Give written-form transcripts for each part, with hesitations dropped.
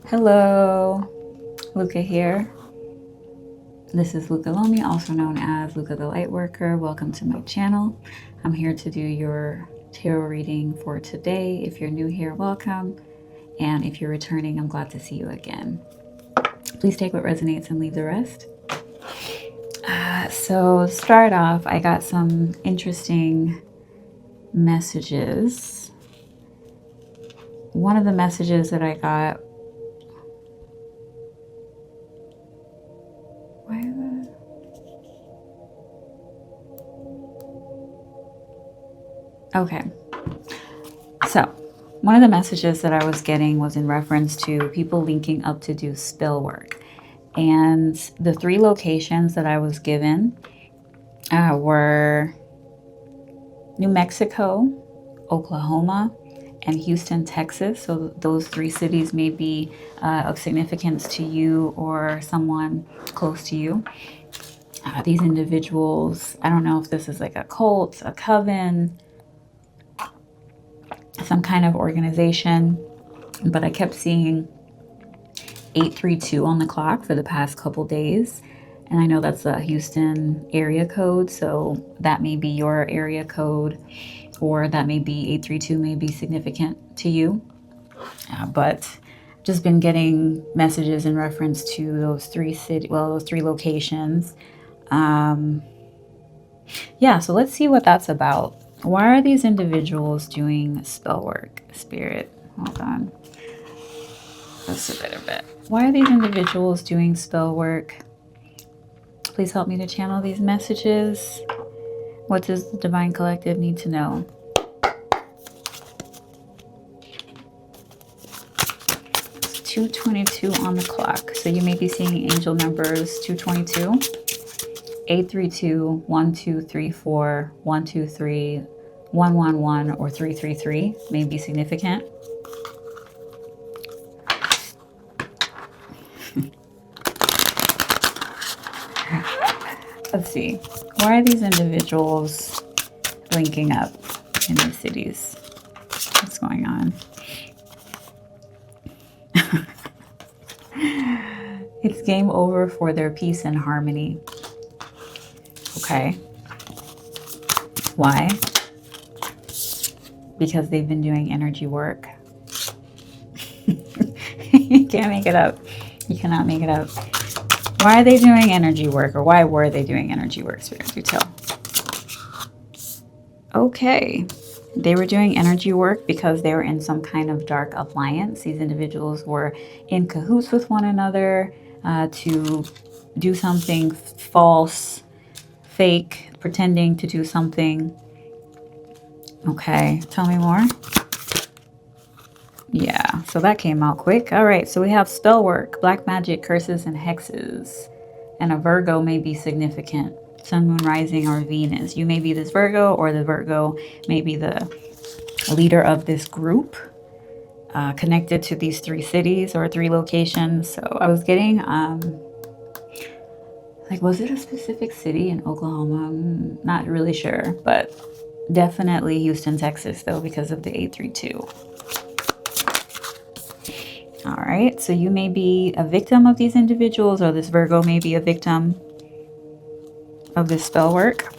Hello, Luca here. This is Luca Lomi, also known as Luca the Lightworker. Welcome to my channel. I'm here to do your tarot reading for today. If you're new here, welcome. And if you're returning, I'm glad to see you again. Please take what resonates and leave the rest. So to start off, I got some interesting messages. One of the messages that I got, okay, so one of the messages that I was getting was in reference to people linking up to do spell work. And the 3 locations that I was given were New Mexico, Oklahoma, and Houston, Texas. So those 3 cities may be of significance to you or someone close to you. These individuals, I don't know if this is like a cult, a coven, some kind of organization, but I kept seeing 832 on the clock for the past couple days. And I know that's a Houston area code, so that may be your area code, or that may be 832 may be significant to you. But just been getting messages in reference to those 3 locations. Yeah, so let's see what that's about. Why are these individuals doing spell work? Spirit, hold on. That's a better bet. Why are these individuals doing spell work? Please help me to channel these messages. What does the Divine Collective need to know? It's 222 on the clock. So you may be seeing angel numbers 222, 832, 1234, 123, 111, or 333 may be significant. Let's see. Why are these individuals linking up in these cities? What's going on? It's game over for their peace and harmony. Okay. Why? Because they've been doing energy work. You can't make it up. You cannot make it up. Why are they doing energy work, or why were they doing energy work, Spirit? Do tell. Okay. They were doing energy work because they were in some kind of dark alliance. These individuals were in cahoots with one another to do something false, fake, pretending to do something. Okay, tell me more. Yeah, so that came out quick. All right, so we have spell work, black magic, curses, and hexes. And a Virgo may be significant. Sun, moon, rising, or Venus. You may be this Virgo, or the Virgo may be the leader of this group connected to these 3 cities or 3 locations. So I was getting, like, was it a specific city in Oklahoma? Not really sure, but definitely Houston, Texas, though, because of the 832. All right, so you may be a victim of these individuals, or this Virgo may be a victim of this spell work.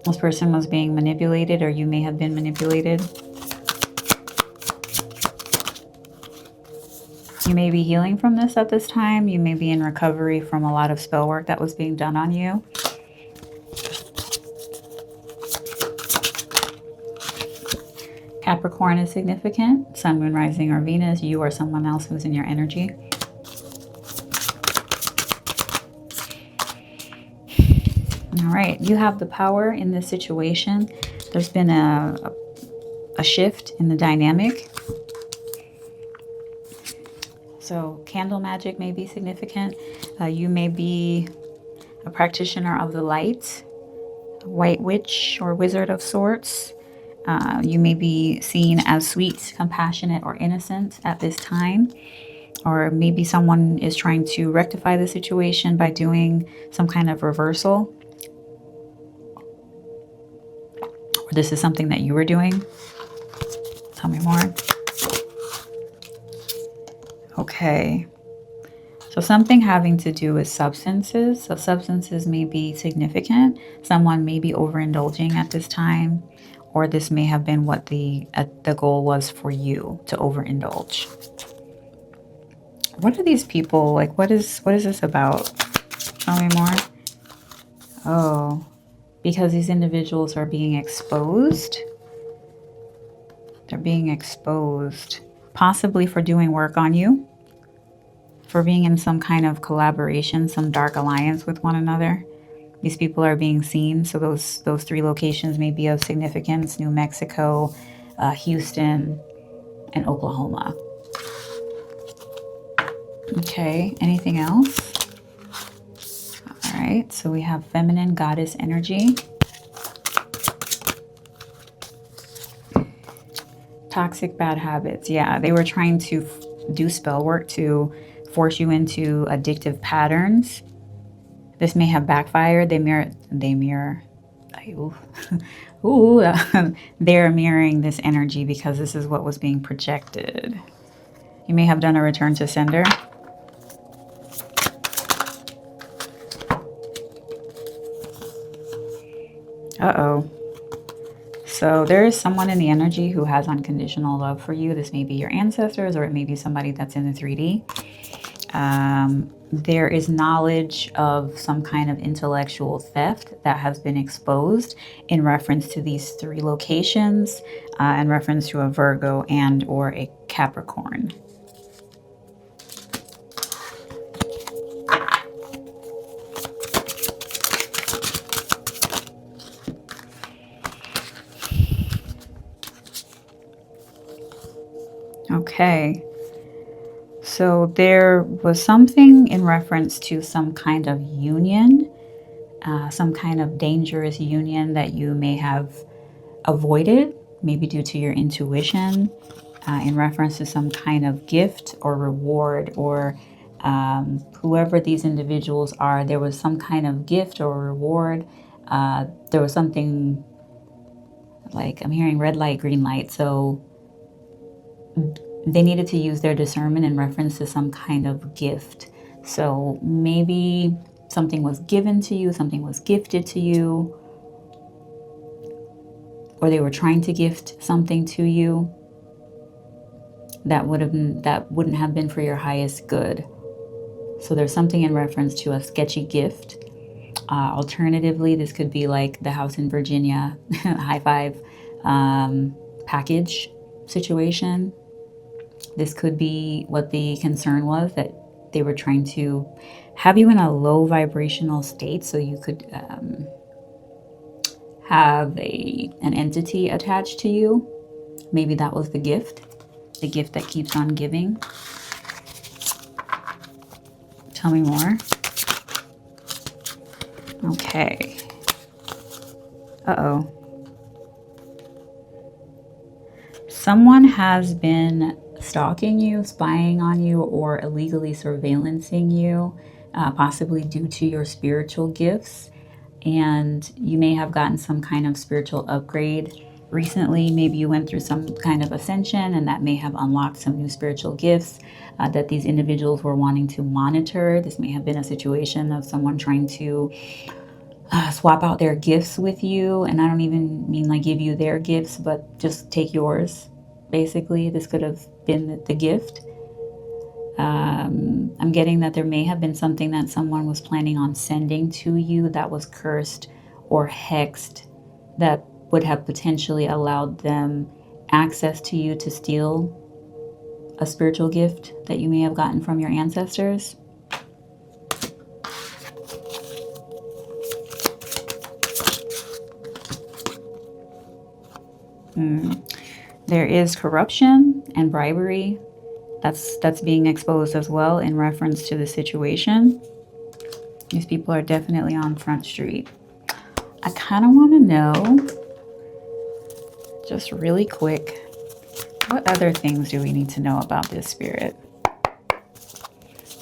This person was being manipulated, or you may have been manipulated. You may be healing from this at this time. You may be in recovery from a lot of spell work that was being done on you. Capricorn is significant. Sun, moon, rising, or Venus. You or someone else who's in your energy. All right, you have the power in this situation. There's been a shift in the dynamic. So candle magic may be significant. You may be a practitioner of the light, white witch or wizard of sorts. You may be seen as sweet, compassionate, or innocent at this time. Or maybe someone is trying to rectify the situation by doing some kind of reversal. Or this is something that you were doing. Tell me more. Okay. So something having to do with substances. So substances may be significant. Someone may be overindulging at this time. Or this may have been what the goal was for you, to overindulge. What are these people like? What is this about? Tell me more. Oh, because these individuals are being exposed. They're being exposed, possibly for doing work on you, for being in some kind of collaboration, some dark alliance with one another. These people are being seen. So those 3 locations may be of significance: New Mexico, Houston, and Oklahoma. Okay, anything else? All right, so we have feminine goddess energy. Toxic bad habits. Yeah, they were trying to do spell work to force you into addictive patterns. This may have backfired. They're mirroring this energy because this is what was being projected. You may have done a return to sender. Uh-oh. So there is someone in the energy who has unconditional love for you. This may be your ancestors, or it may be somebody that's in the 3D. There is knowledge of some kind of intellectual theft that has been exposed in reference to these 3 locations, in reference to a Virgo and or a Capricorn. Okay. So there was something in reference to some kind of union, some kind of dangerous union that you may have avoided, maybe due to your intuition, in reference to some kind of gift or reward, or whoever these individuals are, there was some kind of gift or reward. There was something like, I'm hearing red light, green light. So they needed to use their discernment in reference to some kind of gift. So maybe something was given to you, something was gifted to you, or they were trying to gift something to you that wouldn't have been for your highest good. So there's something in reference to a sketchy gift. Alternatively, this could be like the house in Virginia, high five package situation. This could be what the concern was, that they were trying to have you in a low vibrational state so you could have an entity attached to you. Maybe that was the gift that keeps on giving. Tell me more. Okay. Uh-oh. Someone has been stalking you, spying on you, or illegally surveillancing you, possibly due to your spiritual gifts. And you may have gotten some kind of spiritual upgrade recently. Maybe you went through some kind of ascension, and that may have unlocked some new spiritual gifts that these individuals were wanting to monitor. This may have been a situation of someone trying to swap out their gifts with you. And I don't even mean like give you their gifts, but just take yours. Basically, this could have been the gift. I'm getting that there may have been something that someone was planning on sending to you that was cursed or hexed, that would have potentially allowed them access to you to steal a spiritual gift that you may have gotten from your ancestors. There is corruption and bribery that's being exposed as well in reference to the situation. These people are definitely on Front Street. I kind of want to know, just really quick, what other things do we need to know about this spirit?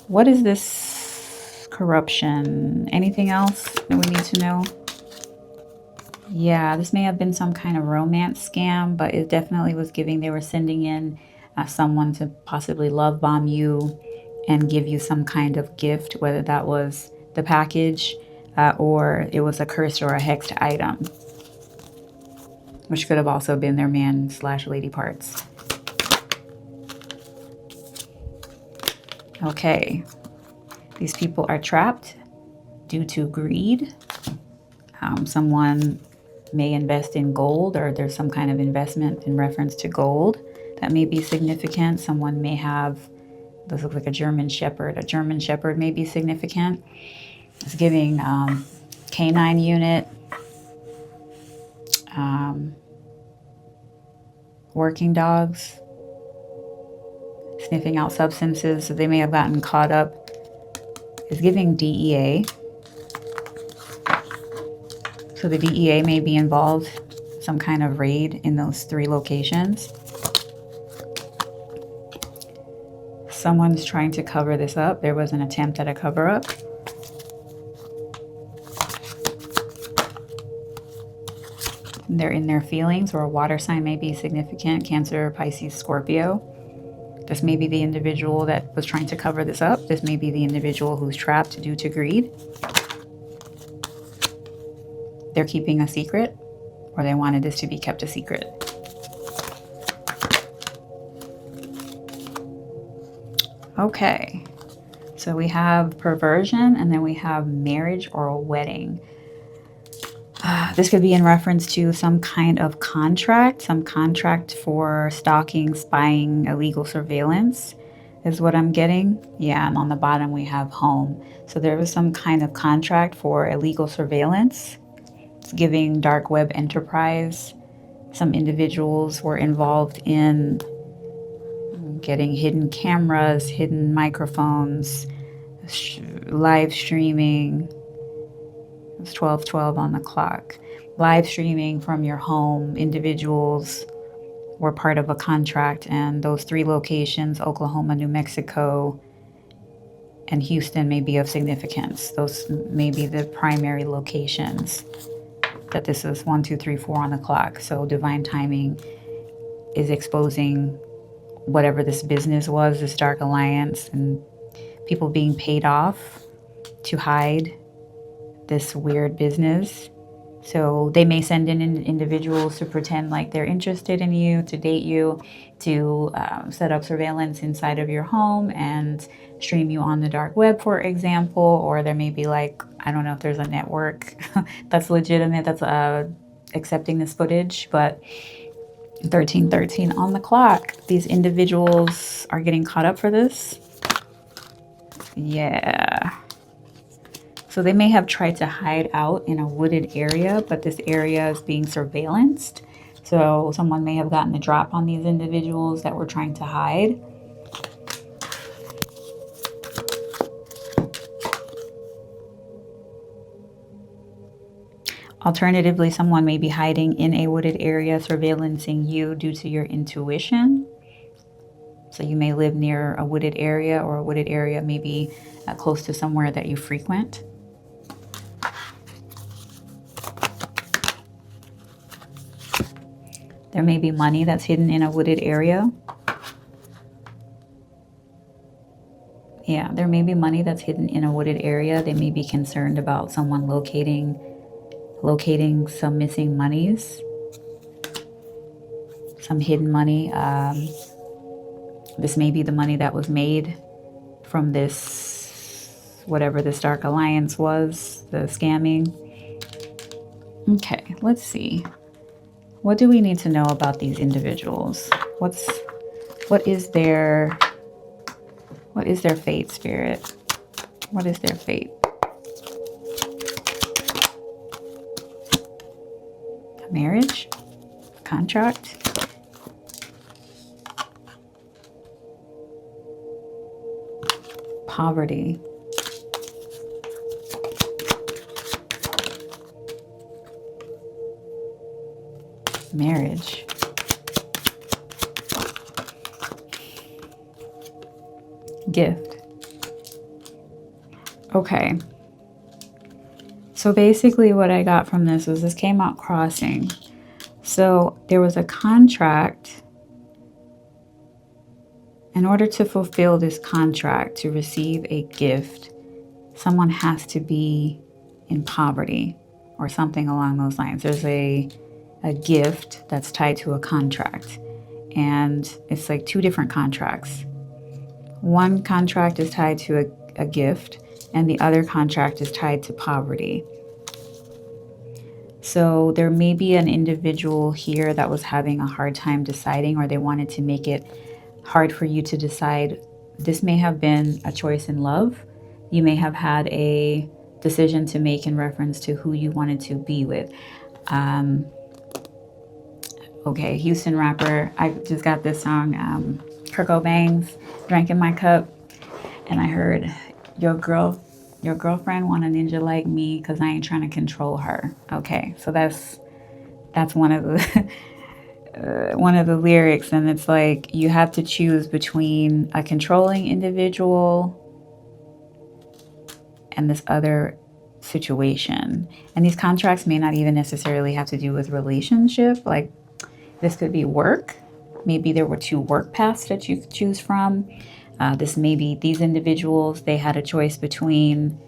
What is this corruption? Anything else that we need to know? Yeah, this may have been some kind of romance scam, but it definitely was giving, they were sending in someone to possibly love bomb you and give you some kind of gift, whether that was the package or it was a cursed or a hexed item, which could have also been their man/lady parts. Okay, these people are trapped due to greed. Someone may invest in gold, or there's some kind of investment in reference to gold that may be significant. Someone may have, this looks like a German Shepherd. A German Shepherd may be significant. It's giving canine unit, working dogs, sniffing out substances. So they may have gotten caught up. It's giving DEA. So the DEA may be involved, some kind of raid in those 3 locations. Someone's trying to cover this up. There was an attempt at a cover-up. They're in their feelings, or a water sign may be significant. Cancer, Pisces, Scorpio. This may be the individual that was trying to cover this up. This may be the individual who's trapped due to greed. They're keeping a secret, or they wanted this to be kept a secret. Okay, so we have perversion, and then we have marriage or a wedding. This could be in reference to some kind of contract, some contract for stalking, spying, illegal surveillance is what I'm getting. Yeah, and on the bottom we have home. So there was some kind of contract for illegal surveillance. It's giving dark web enterprise. Some individuals were involved in getting hidden cameras, hidden microphones, live streaming. It was 12:12 on the clock. Live streaming from your home. Individuals were part of a contract, and those 3 locations, Oklahoma, New Mexico, and Houston, may be of significance. Those may be the primary locations that this is 1, 2, 3, 4 on the clock. So divine timing is exposing whatever this business was, this dark alliance, and people being paid off to hide this weird business. So they may send in individuals to pretend like they're interested in you, to date you, to set up surveillance inside of your home and stream you on the dark web, for example. Or there may be, like, I don't know if there's a network that's legitimate, that's accepting this footage, but 13:13 on the clock. These individuals are getting caught up for this. Yeah. So they may have tried to hide out in a wooded area, but this area is being surveillanced. So someone may have gotten a drop on these individuals that were trying to hide. Alternatively, someone may be hiding in a wooded area, surveillancing you due to your intuition. So you may live near a wooded area, or a wooded area may be close to somewhere that you frequent. There may be money that's hidden in a wooded area. Yeah, there may be money that's hidden in a wooded area. They may be concerned about someone locating some missing monies, some hidden money. This may be the money that was made from this, whatever this dark alliance was, the scamming. Okay, let's see. What do we need to know about these individuals? What is their fate, Spirit? What is their fate? Marriage? Contract? Poverty? Marriage? Gift? Okay. So basically what I got from this was this came out crossing. So there was a contract. In order to fulfill this contract, to receive a gift, someone has to be in poverty or something along those lines. There's a gift that's tied to a contract, and it's like two different contracts. One contract is tied to a gift, and the other contract is tied to poverty. So there may be an individual here that was having a hard time deciding, or they wanted to make it hard for you to decide. This may have been a choice in love. You may have had a decision to make in reference to who you wanted to be with. Okay, Houston rapper. I just got this song, Kurt Cobain's "Drank in My Cup," and I heard your girlfriend want a ninja like me because I ain't trying to control her. Okay, so that's one of the one of the lyrics, and it's like you have to choose between a controlling individual and this other situation. And these contracts may not even necessarily have to do with relationship. Like this could be work. Maybe there were two work paths that you could choose from. This may be these individuals, they had a choice between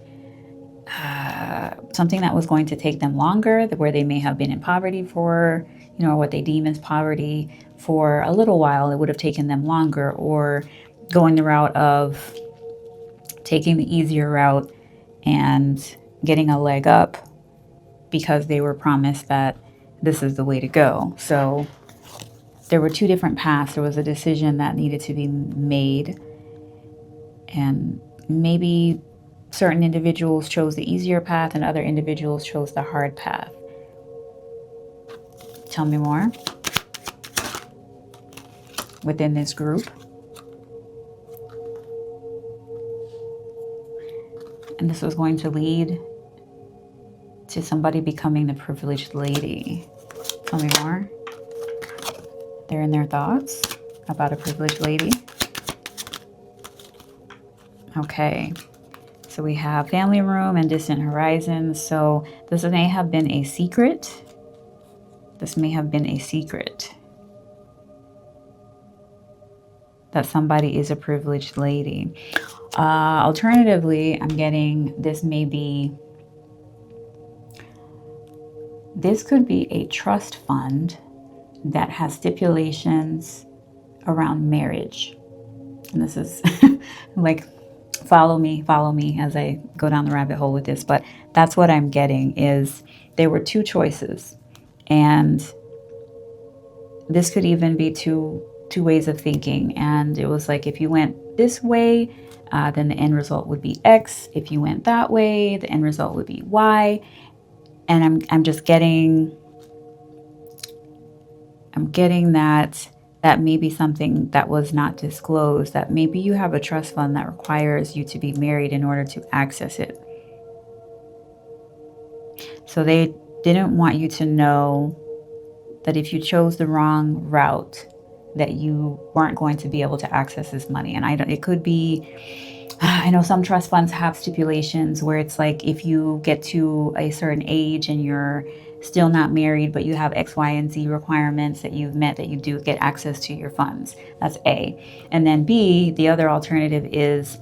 something that was going to take them longer, where they may have been in poverty for, what they deem as poverty for a little while. It would have taken them longer, or going the route of taking the easier route and getting a leg up because they were promised that this is the way to go. So there were two different paths. There was a decision that needed to be made, and maybe certain individuals chose the easier path and other individuals chose the hard path. Tell me more. Within this group. And this was going to lead to somebody becoming the privileged lady. Tell me more. They're in their thoughts about a privileged lady. Okay. So we have family room and distant horizons. So this may have been a secret. This may have been a secret that somebody is a privileged lady. Alternatively, I'm getting this could be a trust fund that has stipulations around marriage. And this is like, follow me as I go down the rabbit hole with this. But that's what I'm getting is there were two choices. And this could even be two ways of thinking. And it was like, if you went this way, then the end result would be X. If you went that way, the end result would be Y. And I'm just getting that may be something that was not disclosed, that maybe you have a trust fund that requires you to be married in order to access it. So they didn't want you to know that if you chose the wrong route, that you weren't going to be able to access this money. And it could be, I know some trust funds have stipulations where it's like, if you get to a certain age and you're still not married, but you have X, Y, and Z requirements that you've met, that you do get access to your funds. That's A. And then B, the other alternative is,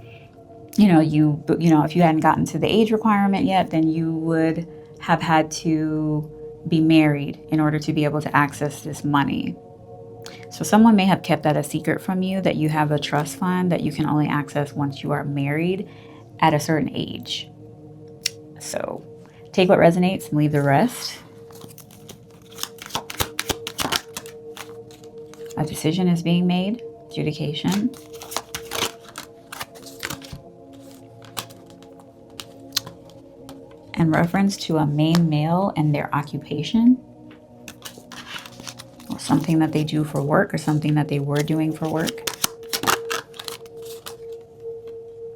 if you hadn't gotten to the age requirement yet, then you would have had to be married in order to be able to access this money. So someone may have kept that a secret from you, that you have a trust fund that you can only access once you are married at a certain age. So take what resonates and leave the rest. A decision is being made, adjudication. In reference to a main male and their occupation, or something that they do for work, or something that they were doing for work.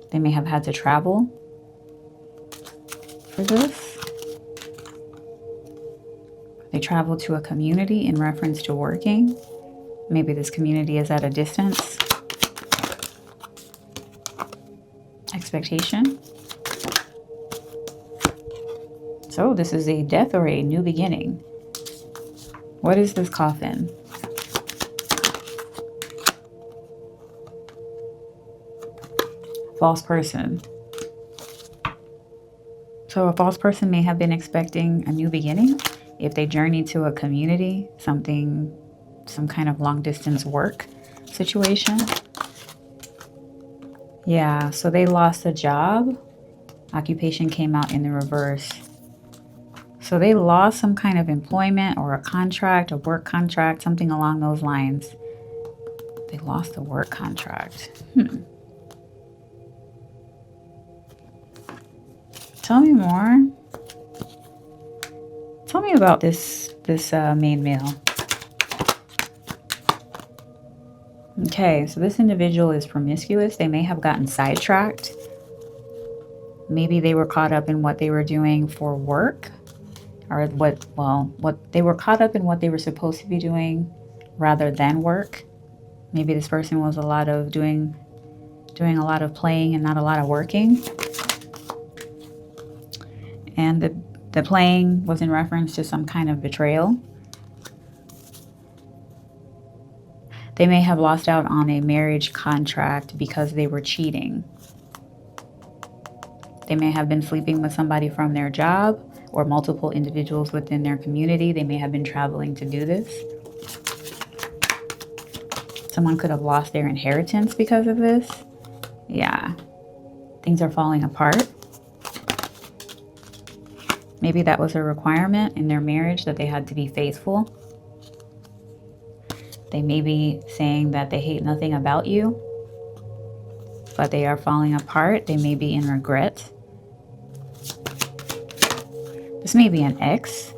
They may have had to travel for this. They travel to a community in reference to working. Maybe this community is at a distance. Expectation. So this is a death or a new beginning. What is this coffin? False person. So a false person may have been expecting a new beginning if they journey to a community, some kind of long distance work situation. Yeah, so they lost a job. Occupation came out in the reverse. So they lost some kind of employment or a contract, a work contract, something along those lines. They lost a work contract. Tell me more. Tell me about this main male. Okay, so this individual is promiscuous. They may have gotten sidetracked. Maybe they were caught up in what they were doing for work, or what they were caught up in what they were supposed to be doing rather than work. Maybe this person was doing a lot of playing and not a lot of working. And the playing was in reference to some kind of betrayal. They may have lost out on a marriage contract because they were cheating. They may have been sleeping with somebody from their job or multiple individuals within their community. They may have been traveling to do this. Someone could have lost their inheritance because of this. Yeah, things are falling apart. Maybe that was a requirement in their marriage that they had to be faithful. They may be saying that they hate nothing about you, but they are falling apart. They may be in regret. This may be an ex.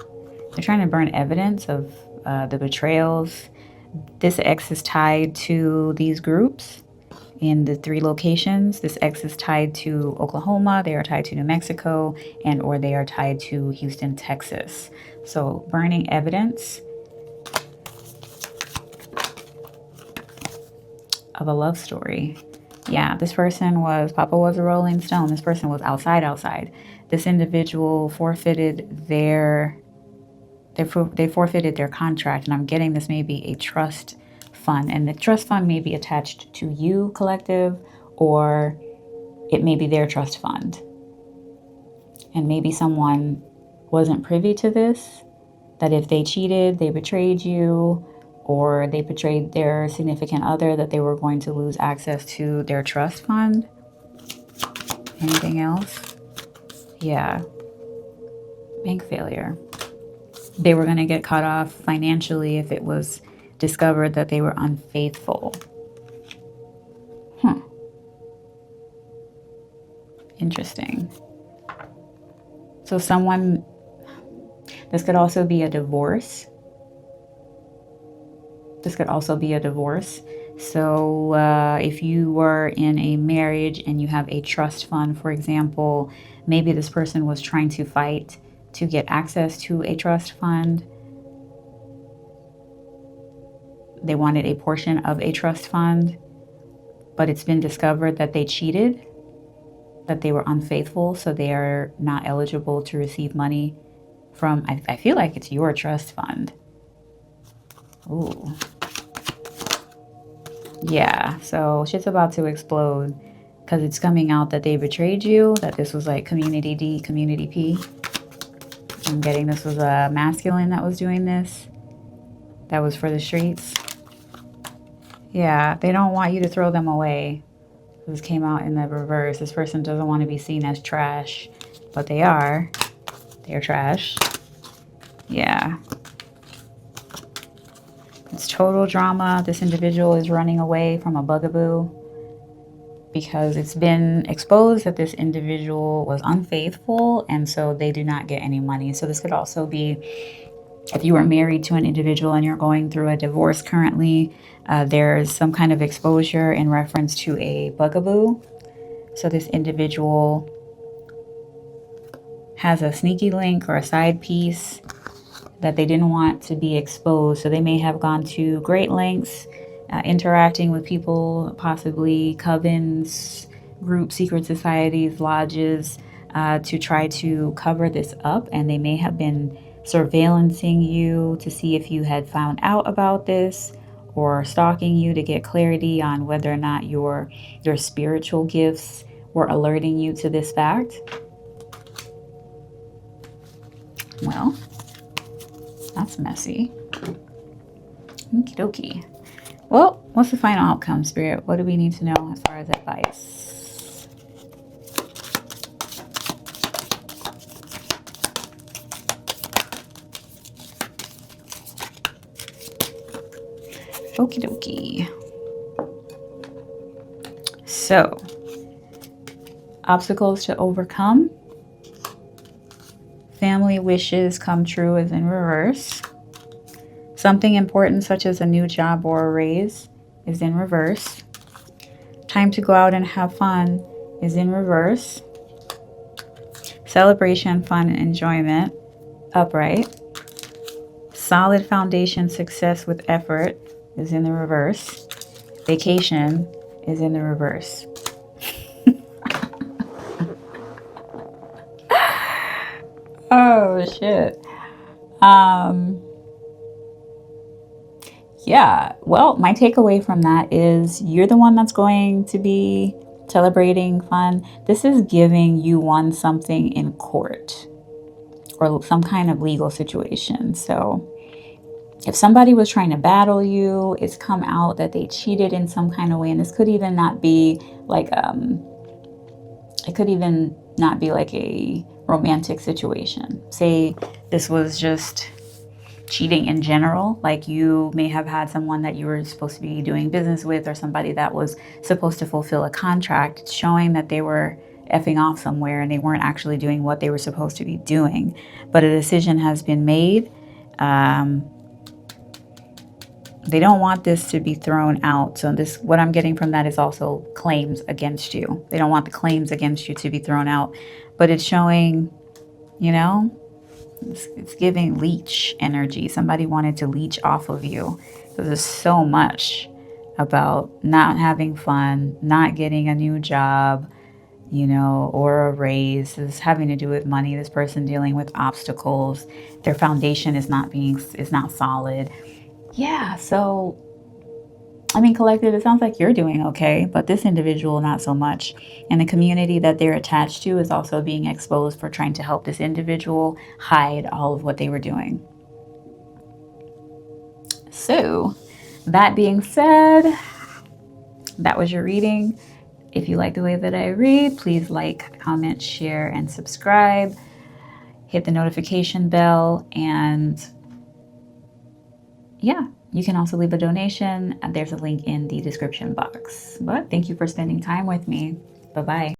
They're trying to burn evidence of the betrayals. This ex is tied to these groups in the 3 locations. This ex is tied to Oklahoma. They are tied to New Mexico, and or they are tied to Houston, Texas. So burning evidence of a love story. Yeah, this person was, Papa was a Rolling Stone. This person was outside. This individual forfeited they forfeited their contract, and I'm getting this may be a trust fund, and the trust fund may be attached to you, collective, or it may be their trust fund. And maybe someone wasn't privy to this, that if they cheated, they betrayed you, or they betrayed their significant other, that they were going to lose access to their trust fund. Anything else? Yeah. Bank failure. They were going to get cut off financially if it was discovered that they were unfaithful. Interesting. So this could also be a divorce. So if you were in a marriage and you have a trust fund, for example, maybe this person was trying to fight to get access to a trust fund. They wanted a portion of a trust fund, but it's been discovered that they cheated, that they were unfaithful, so they are not eligible to receive money from, I feel like it's your trust fund. Ooh. Yeah, so shit's about to explode because it's coming out that they betrayed you, that this was like community D, community P. I'm getting this was a masculine that was doing this. That was for the streets. Yeah, they don't want you to throw them away. This came out in the reverse. This person doesn't want to be seen as trash, but they are. They're trash. Yeah. It's total drama. This individual is running away from a bugaboo because it's been exposed that this individual was unfaithful, and so they do not get any money. So this could also be if you are married to an individual and you're going through a divorce currently, there's some kind of exposure in reference to a bugaboo. So this individual has a sneaky link or a side piece that they didn't want to be exposed. So they may have gone to great lengths, interacting with people, possibly covens, groups, secret societies, lodges, to try to cover this up, and they may have been surveillancing you to see if you had found out about this, or stalking you to get clarity on whether or not your spiritual gifts were alerting you to this fact. Well, that's messy. Okie dokie. Well, what's the final outcome, Spirit? What do we need to know as far as advice? Okie dokie. So, obstacles to overcome. Family wishes come true is in reverse. Something important such as a new job or a raise is in reverse. Time to go out and have fun is in reverse. Celebration, fun, and enjoyment, upright. Solid foundation, success with effort is in the reverse. Vacation is in the reverse. Oh, shit. Yeah, well, my takeaway from that is you're the one that's going to be celebrating fun. This is giving you won something in court or some kind of legal situation. So if somebody was trying to battle you, it's come out that they cheated in some kind of way. And this could even not be like, it could even not be like a romantic situation. Say this was just cheating in general, like you may have had someone that you were supposed to be doing business with, or somebody that was supposed to fulfill a contract, showing that they were effing off somewhere and they weren't actually doing what they were supposed to be doing, but a decision has been made. They don't want this to be thrown out. So this, what I'm getting from that is also claims against you. They don't want the claims against you to be thrown out, but it's showing, you know, it's giving leech energy. Somebody wanted to leech off of you. So there's so much about not having fun, not getting a new job, you know, or a raise. This is having to do with money. This person dealing with obstacles. Their foundation is not solid. Yeah, so I mean, collective, it sounds like you're doing okay, but this individual, not so much. And the community that they're attached to is also being exposed for trying to help this individual hide all of what they were doing. So, that being said, that was your reading. If you like the way that I read, please like, comment, share, and subscribe. Hit the notification bell, and yeah, you can also leave a donation. There's a link in the description box. But thank you for spending time with me. Bye-bye.